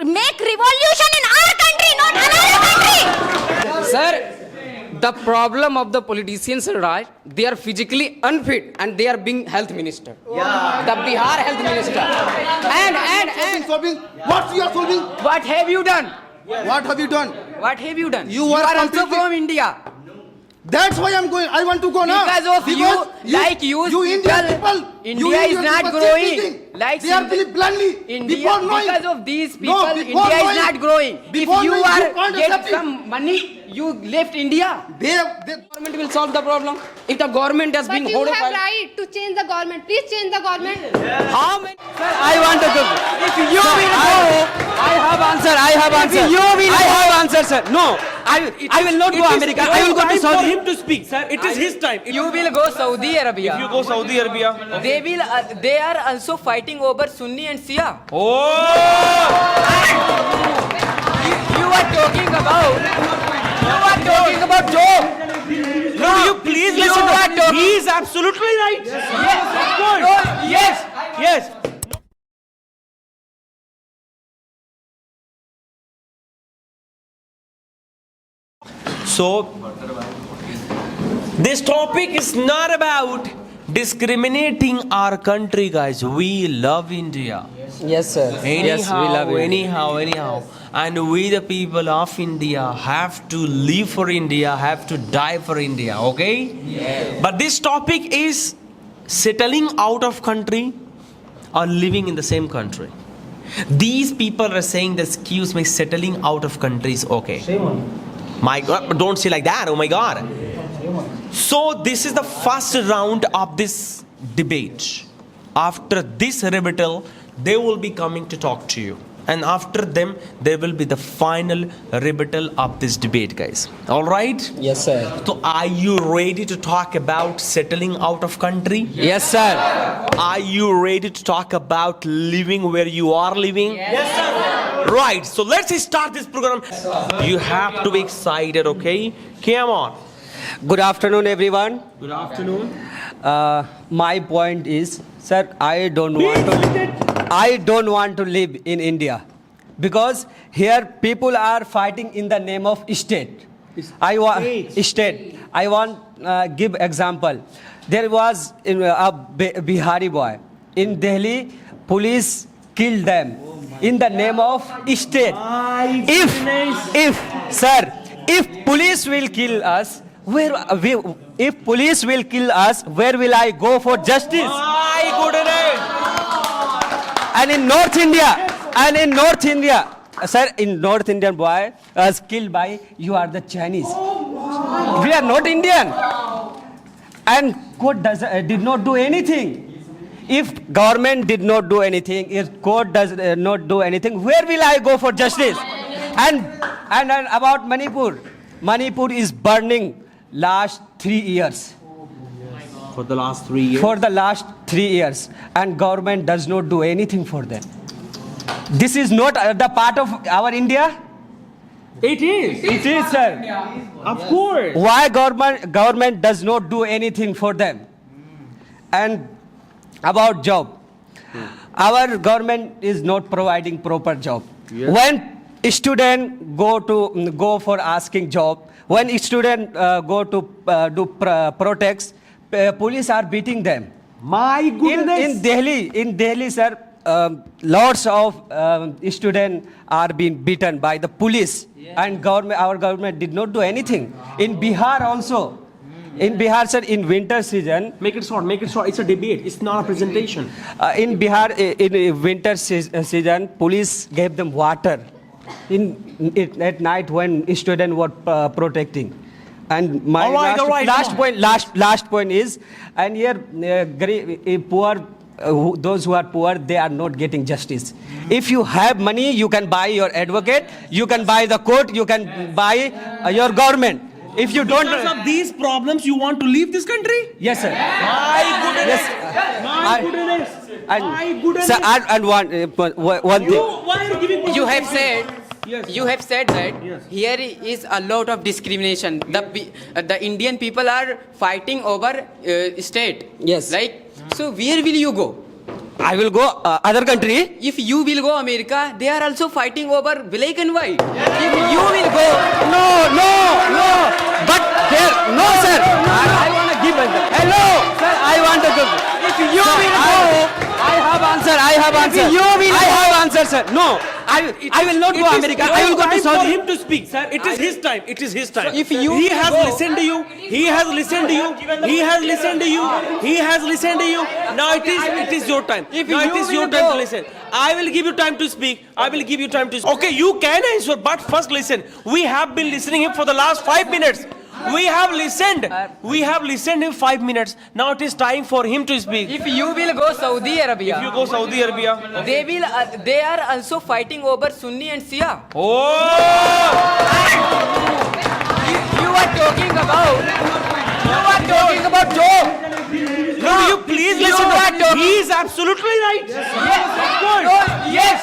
make revolution in our country, not another country. Sir, the problem of the politicians are right. They are physically unfit and they are being health minister. The Bihar health minister. And Solving? What you are solving? what have you done? What have you done? What have you done? You are also completely- from India. That's why I'm going. I want to go now. Because of you, like you Indian people. India is not growing. Like they are believe blindly. India, Before knowing, because of these people, No, before India is knowing- not growing. If before you knowing, are you can't get accept it. some money, you left India. they Government will solve the problem. If the government has But been you have horrified, right to change the government. Please change the government. how many? Sir, I want to go. If you will go, I have answer. I have answer. you will I go- have answer, sir. No, I will not go America. I will go to for Saudi. him to speak, sir. It is his time. you will go Saudi Arabia. If you go Saudi Arabia. They will. They are also fighting over Sunni and Shia. Oh! You are talking about. You are talking about joke. No, you please You listen. are talking- He is absolutely right. Yes. Of course. No, yes. Yes. So, this topic is not about discriminating our country, guys. We love India. Yes, sir. Anyhow. And we, the people of India, have to live for India, have to die for India, okay? Yes. But this topic is settling out of country or living in the same country. These people are saying that, excuse me, settling out of country is okay. My God, don't say like that, oh my God. So this is the first round of this debate. After this rebuttal, they will be coming to talk to you. And after them, there will be the final rebuttal of this debate, guys. All right? Yes, sir. So are you ready to talk about settling out of country? Yes, sir. Are you ready to talk about living where you are living? Yes, sir. Right. So let's start this program. You have to be excited, okay? Come on. Good afternoon, everyone. Good afternoon. My point is, sir, I don't want to live in India because here people are fighting in the name of state. I want give example. There was a Bihari boy in Delhi. Police killed them in the name of state. If police will kill us, if police will kill us, where will I go for justice? My goodness. And in North India, sir, in North Indian boy was killed by you are the Chinese. We are not Indian. And court did not do anything. If government did not do anything, if court does not do anything, where will I go for justice? And about Manipur, Manipur is burning last 3 years. For the last 3 years. For the last 3 years, and government does not do anything for them. This is not the part of our India. It is. It is, sir. Of course. Why government does not do anything for them? And about job, our government is not providing proper job. Yes. When student go for asking job, when student go to do protests, police are beating them. My goodness. In Delhi, sir, lots of students are being beaten by the police, and our government did not do anything. In Bihar also, in Bihar, sir, in winter season. Make it short. It's a debate. It's not a presentation. In Bihar, in winter season, police gave them water at night when students were protecting. And my last point is, and here poor, those who are poor, they are not getting justice. If you have money, you can buy your advocate, you can buy the court, you can buy your government. If you don't, Because of these problems, you want to leave this country? yes, sir. My goodness. Yes. My goodness. My goodness. Sir, and one thing. Why are you giving You have said. Yes. You have said that here is a lot of discrimination. The Indian people are fighting over state. Yes. Like, so where will you go? I will go other country. If you will go America, they are also fighting over black and white. If you will go, No. But there, no, sir. I want to give answer. Hello, sir. I want to give. if you Sir, will go, I have answer. I have answer. you will I go- have answer, sir. No, I will not go America. I will go to for Saudi. him to speak, sir. It is his time. It is his time. If you he will has go- listened to you, he has listened to you, he has listened to you, he has listened to you. Now it is your time. If Now you it is will your time to go- listen. I will give you time to speak. I will give you time to speak. Okay, you can answer, but first listen. We have been listening him for the last 5 minutes. We have listened. We have listened him 5 minutes. Now it is time for him to speak. if you will go Saudi Arabia, If you go Saudi Arabia, they are also fighting over Sunni and Shia. oh, You are talking about Job. no, you please You listen. are talking- He is absolutely right. Yes, Of course. yes.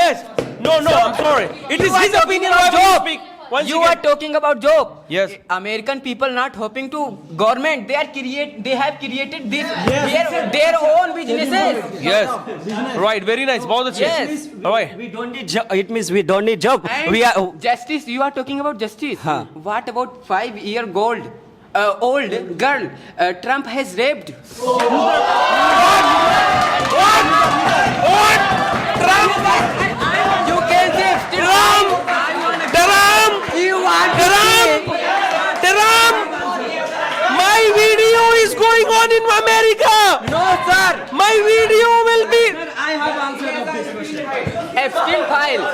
Yes. No, I'm sorry. It is You are his talking opinion. about I will Job. speak. Once You again. are talking about Job. Yes. American people not hoping to government. They have created this their own businesses. Yes. Right. Very nice. बहुत अच्छे. Yes. All right. We don't need job. It means we don't need job. And We are. justice. You are talking about justice. Huh. What about 5-year-old old girl Trump has raped? You can say You want to Taram. My video is going on in America. No, sir. My video will be. Epstein file.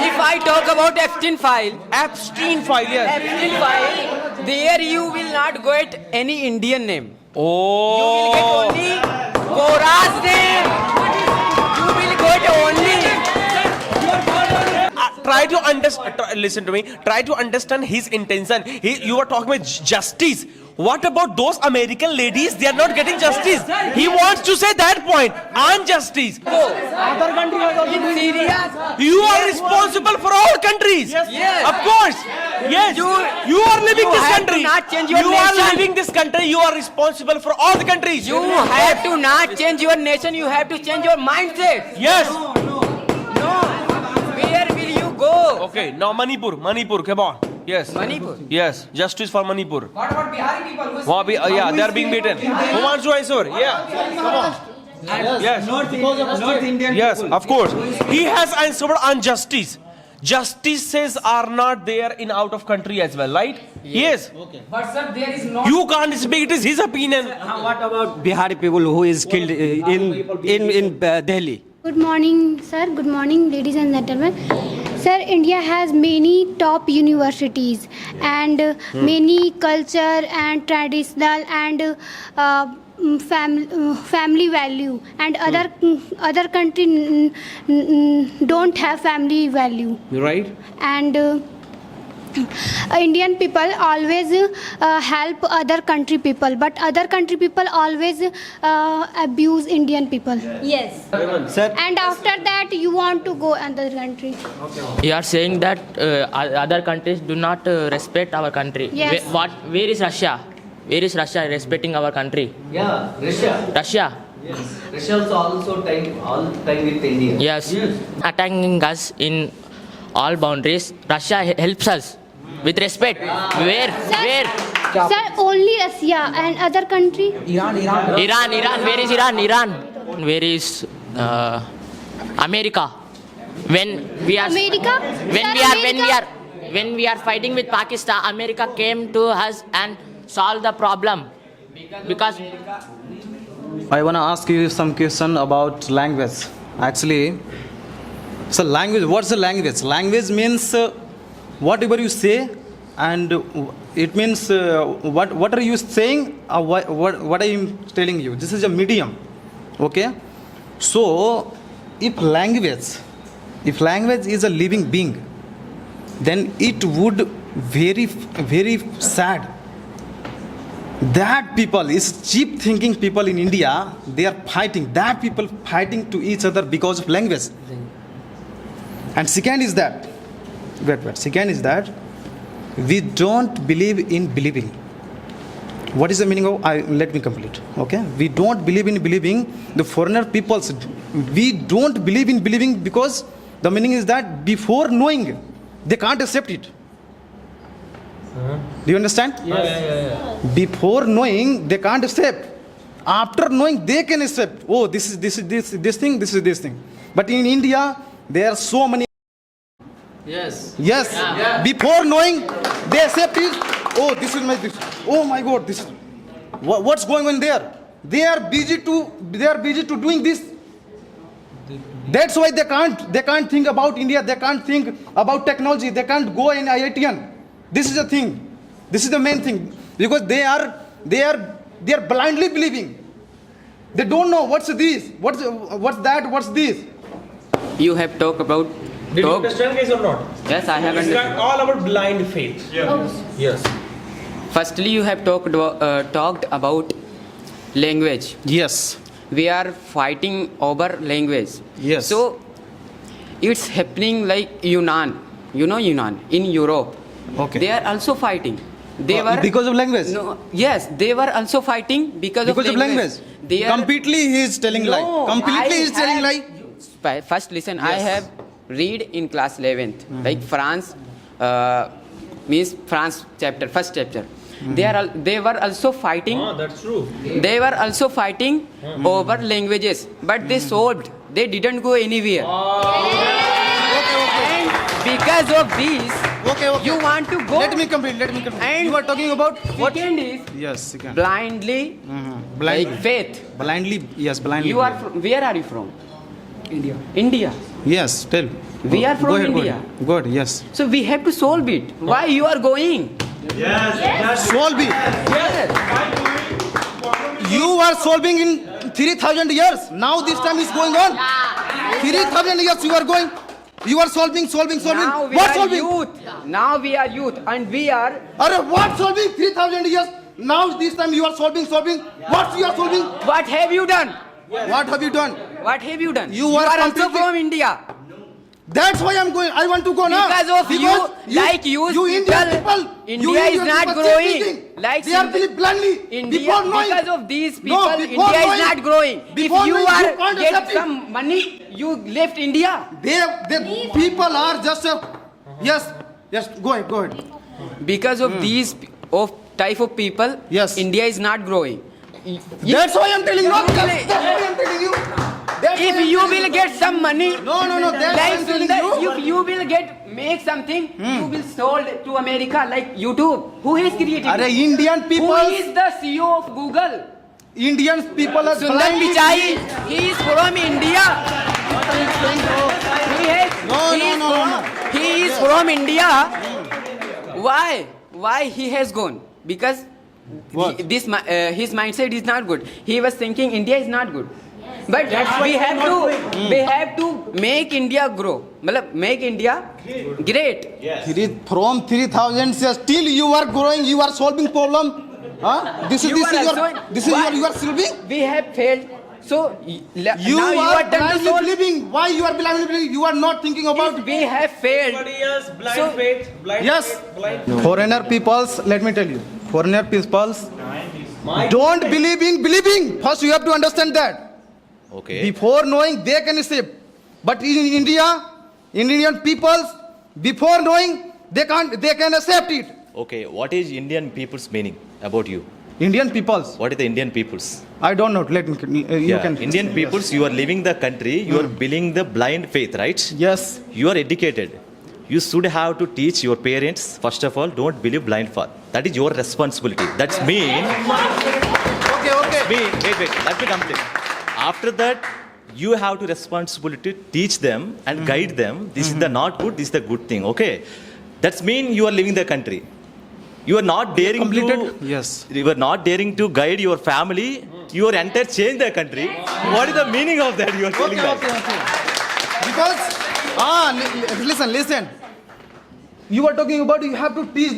If I talk about Epstein file, Epstein file. Yes. Epstein file, there you will not get any Indian name. You will get Oh. only Boras name. You will get only. Try to understand. Listen to me. Try to understand his intention. You are talking about justice. What about those American ladies? They are not getting justice. He wants to say that point. Injustice. In Syria, You are responsible for all countries. Yes. Of course. Yes. You are living you this have country. to not change your You are nation. living this country. You are responsible for all the countries. you have to not change your nation. You have to change your mindset. Yes. No. Where will you go? Okay. Now Manipur. Come on. Yes. Manipur. Yes. Justice for Manipur. What about Bihari people? वहाँ भी yeah, they are being beaten. Who wants to answer? Yeah. Come on. Yes. North Indian. Yes, of course. He has answered on justice. Justices are not there in out of country as well, right? Yes. But sir, there is no. You can't speak. It is his opinion. What about Bihari people who is killed in Delhi? Good morning, sir. Good morning, ladies and gentlemen. Sir, India has many top universities and many culture and traditional and family value, and other country don't have family value. Right. And Indian people always help other country people, but other country people always abuse Indian people. Yes. Sir, And after that, you want to go another country. You are saying that other countries do not respect our country. Yes. Where is Russia? Where is Russia respecting our country? Yeah, Russia. Russia? Yes. Russia also all time with India. Yes. Attacking us in all boundaries. Russia helps us with respect. Where? Sir, only Russia and other country. Iran. Where is Iran? Where is America? When we are America? when we are fighting with Pakistan, America came to us and solved the problem because I want to ask you some question about language. Actually, so language, what's the language? Language means whatever you say, and it means what are you saying, what I am telling you. This is a medium. Okay? So, if language is a living being, then it would very sad that people is cheap thinking people in India, they are fighting, that people fighting to each other because of language. And second is that we don't believe in believing. What is the meaning of? Let me complete. Okay, we don't believe in believing. The foreigner peoples, we don't believe in believing because the meaning is that before knowing, they can't accept it. Do you understand? Yeah. Before knowing, they can't accept. After knowing, they can accept. Oh, this is this thing. This is this thing. But in India, there are so many. Yes. Yes. Yeah. Before knowing, they accept it. Oh, this is my this. Oh my God, this. What's going on there? They are busy to doing this. That's why they can't think about India. They can't think about technology. They can't go in IITian. This is the thing. This is the main thing because they are blindly believing. They don't know what's this, what's that, what's this. You have talked about. Did you understand guys or not? Yes, I have It's understood. all about blind faith. Yes. Firstly, you have talked about language. Yes. We are fighting over language. Yes. So it's happening like Yunnan. You know Yunnan in Europe. Okay. They are also fighting. They were because of language. No. Yes, they were also fighting because of language. They are, Completely, he is telling No, lie. Completely, he is telling lie. First, listen. I have read in class 11th like France means France chapter, first chapter. They were also fighting. Ah, that's true. They were also fighting over languages, but they solved. They didn't go anywhere. And because of this, Okay. you want to go. Let me complete. And You are talking about what? Second is Yes, you can. blindly, Blindly. like faith. Blindly, yes, blindly. You are from, where are you from? India. Yes, tell. We are from Go ahead, India. Go ahead, yes. So we have to solve it. Why you are going? Solve it. You are solving in 3,000 years. Now this time is going on. 3,000 years you are going. You are solving. Now we What are solving? youth. Now we are youth, and we are. What solving? 3,000 years. Now this time you are solving. What you are solving? What have you done? What have you done? What have you done? You are are also completely- from India. That's why I'm going. I want to go now. Because of you, like you Indian people, people. India is not people growing. keep thinking. Like they are simple- believe blindly. India, Before knowing. because of these people, No, before India is knowing- not growing. If before you knowing, are you can't get accept it. some money, you left India. They people are just yes. Go ahead. Because of these type of people, Yes. India is not growing. That's why I'm telling you. You will- That's why I'm telling you. That's why If I'm you telling will get some money, No. That's why like I'm telling Sundar, you. if you will make something, you will sold to America like YouTube. Who has created Are it? Indian Who people? is the CEO of Google? Indian people are Sundar blindly Pichai. believing- He is from India. He is from India. Why he has gone? Because What? his mindset is not good. He was thinking India is not good. But we have to make India grow. मतलब make India great. From 3,000 years till you are growing, you are solving problem. Huh? This is You are you are solving. We have failed. So now You are done to blindly solve. believing. Why you are blindly believing? You are not thinking about. If we have failed. Everybody else, blind So- faith, blind Yes. faith, blind faith. Foreigner peoples, let me tell you. Foreigner peoples don't believe in believing. First, you have to understand that. Okay. Before knowing, they can accept. But in India, Indian peoples, before knowing, they can accept it. Okay. What is Indian people's meaning about you? Indian peoples. What is the Indian peoples? I don't know. Let me. You can. Indian peoples. You are living the country. You are building the blind faith, right? Yes. You are educated. You should have to teach your parents. First of all, don't believe blind faith. That is your responsibility. That's mean. Okay. Wait. Let me complete. After that, you have to responsibility to teach them and guide them. This is the not good. This is the good thing. Okay. That's mean you are living the country. You are not daring Completed? to. Yes. You are not daring to guide your family. You are enter change the country. What is the meaning of that? You are telling that. Because listen. You are talking about you have to teach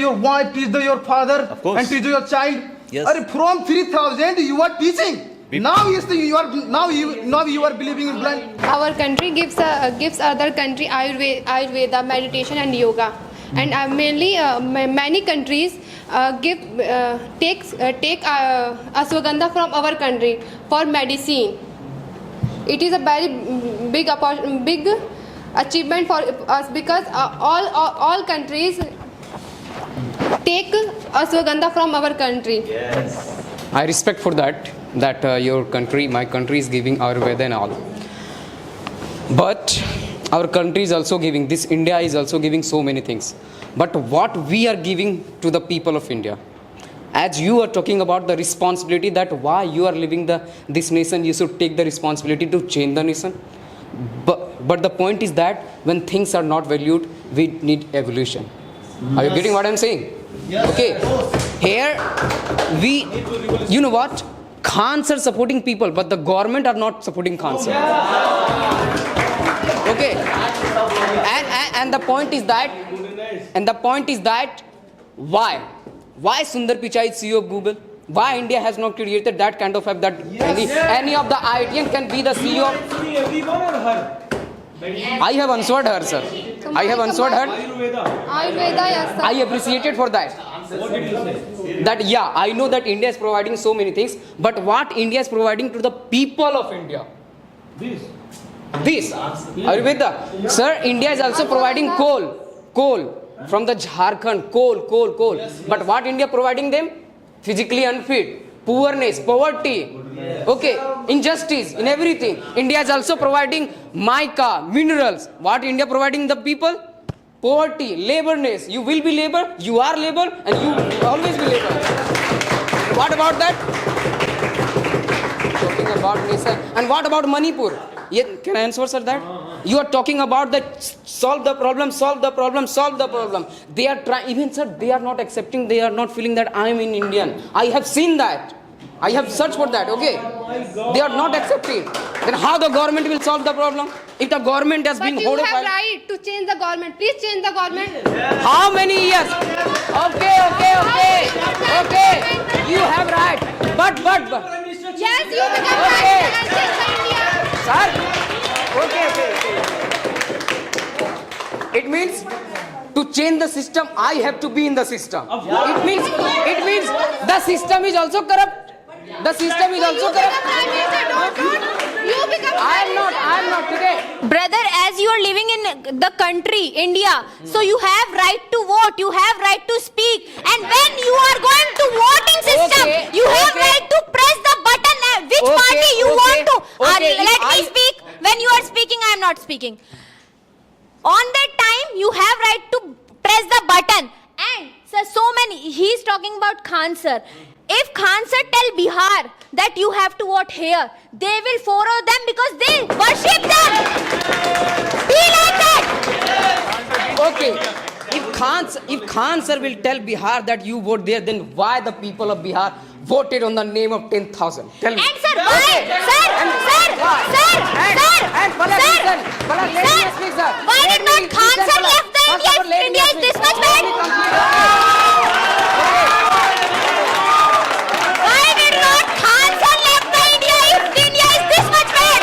your wife, your father, Of course. and teach your child. Yes. From 3,000 you are teaching. Now you are believing in blind. Our country gives other country Ayurveda, meditation and yoga. And mainly many countries take ashwagandha from our country for medicine. It is a very big achievement for us because all countries take ashwagandha from our country. I respect for that your country, my country is giving Ayurveda and all. But our country is also giving, this India is also giving so many things. But what we are giving to the people of India? As you are talking about the responsibility that why you are living this nation, you should take the responsibility to change the nation. But the point is that when things are not valued, we need evolution. Are you getting what I'm saying? Okay. Here you know what? Khans are supporting people, but the government are not supporting Khans. Okay. And the point is that why Sundar Pichai is CEO of Google? Why India has not created that kind of app that any of the IITian can be the CEO? I have answered her, sir. I have answered her. Ayurveda, yes, sir. I appreciated for that. What did you say? That I know that India is providing so many things, but what India is providing to the people of India? This. Ayurveda. Sir, India is also providing coal from the Jharkhand, coal. But what India providing them? Physically unfit, poorness, poverty, okay, injustice in everything. India is also providing mica, minerals. What India providing the people? Poverty, laborness. You will be labor, you are labor, and you always be labor. What about that? Talking about nation. And what about Manipur? Can I answer, sir, that? You are talking about that solve the problem. They are trying, even, sir, they are not accepting, they are not feeling that I am in Indian. I have seen that. I have searched for that, okay? They are not accepting. Then how the government will solve the problem? If the government has been But you have right to change the government. Please change the government. How many years? Okay. You have right. But. Yes, you become right and change the India. Sir? Okay. It means to change the system, I have to be in the system. It means the system is also corrupt. The system is also corrupt. I am not today. Brother, as you are living in the country, India, so you have right to vote, you have right to speak. And when you are going to voting system, you have right to press the button which party you want to. Let me speak. When you are speaking, I am not speaking. On that time, you have right to press the button. And sir, so many, he is talking about Khan sir. If Khan sir tell Bihar that you have to vote here, they will follow them because they worship them. Be like that. Okay. If Khan sir will tell Bihar that you vote there, then why the people of Bihar voted on the name of 10,000? Tell me. And sir, why? Sir, why did not Khan sir left the India if India is this much bad? Why did not Khan sir left the India if India is this much bad?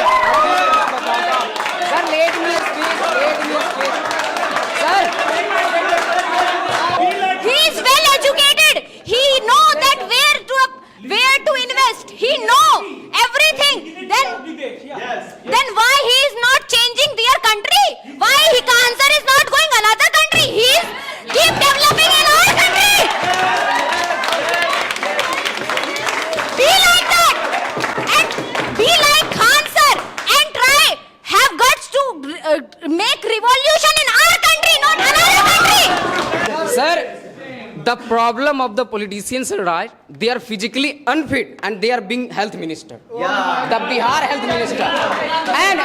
Sir, let me speak. Sir. He is well educated. He know that where to invest. He know everything. Then why he is not changing their country? Why Khan sir is not going another country? He is keep developing in our country. Be like that and be like Khan sir and try have guts to make revolution in our country, not another country. Sir, the problem of the politicians are right. They are physically unfit and they are being health minister. The Bihar health minister. And.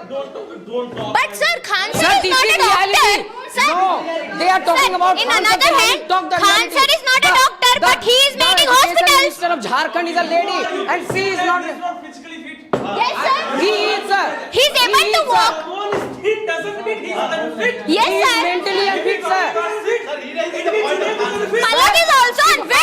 But sir, Khan sir is this not a is doctor. reality. Sir, No, they are talking sir, about in Khan sir, another they hand, talk the Khan reality. sir is not a doctor, but he is making The hospitals. Minister of Jharkhand is a lady and she is not. Yes, sir. He is, sir. He is able to walk. Yes, He is sir. mentally unfit, sir. Palak is also unfit.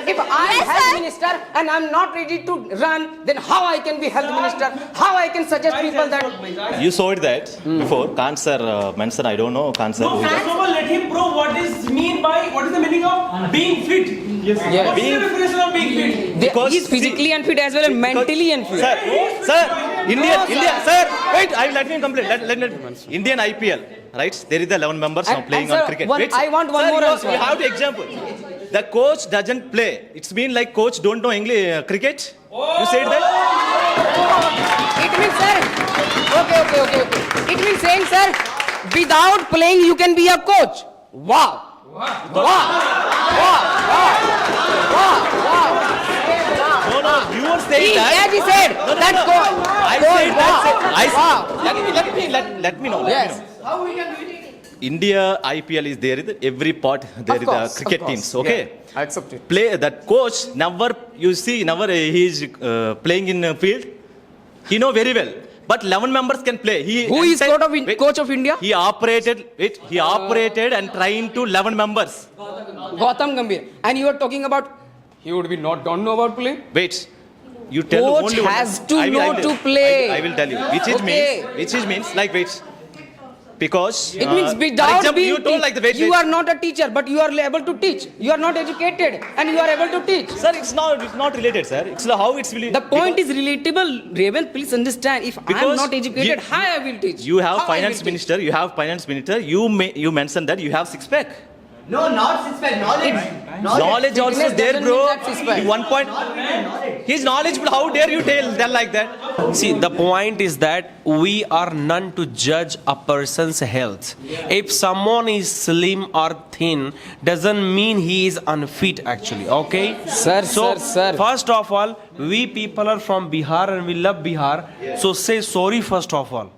If I am Yes, health sir. minister and I'm not ready to run, then how I can be health minister? How I can suggest people that? You saw it that before. Can't sir mention, I don't know. Can't sir. No, first of all, let him prove what is the meaning of being fit. Yes. What is the definition of being fit? Because He's physically unfit as well and mentally unfit. Sir, India, sir, wait, let me complete. Let me. Indian IPL, right? There is the 11 members now playing sir, on cricket. one- Wait, I want one sir, more you answer. have the example. The coach doesn't play. It's been like coach don't know English cricket. You said that? It means, sir, okay. It means saying, sir, without playing you can be a coach. Wow. No, you were saying that. As he said, that's coach. Let me know. Yes. How we can do it? India IPL is there. Every part there Of is course, the cricket of course. teams. Okay. I accept it. Play that coach never. You see, never he is playing in field. He know very well. But 11 members can play. Who is coach of India? He operated and trying to 11 members. Gautam Gambhir. And you are talking about he would be don't know about play? Wait. You tell Coach only one. has to I will- know I will- to play. I will tell you. Okay. Which is means like wait. Because It means for without example, being you don't like the wait. you are not a teacher, but you are able to teach. You are not educated, and you are able to teach. Sir, it's not related, sir. It's how it's really. The point is relatable. Raven, please understand. If I am Because not educated, how I will teach? You have How I finance will teach? minister. You have finance minister. You mentioned that you have six pack. No, not six-pack, knowledge. Knowledge also is Fitness there, doesn't bro. mean that six pack. 1 point. He's knowledgeable. How dare you tell like that? See, the point is that we are none to judge a person's health. If someone is slim or thin, doesn't mean he is unfit actually, okay? Sir, sir. First of all, we people are from Bihar and we love Bihar. So say sorry first of all.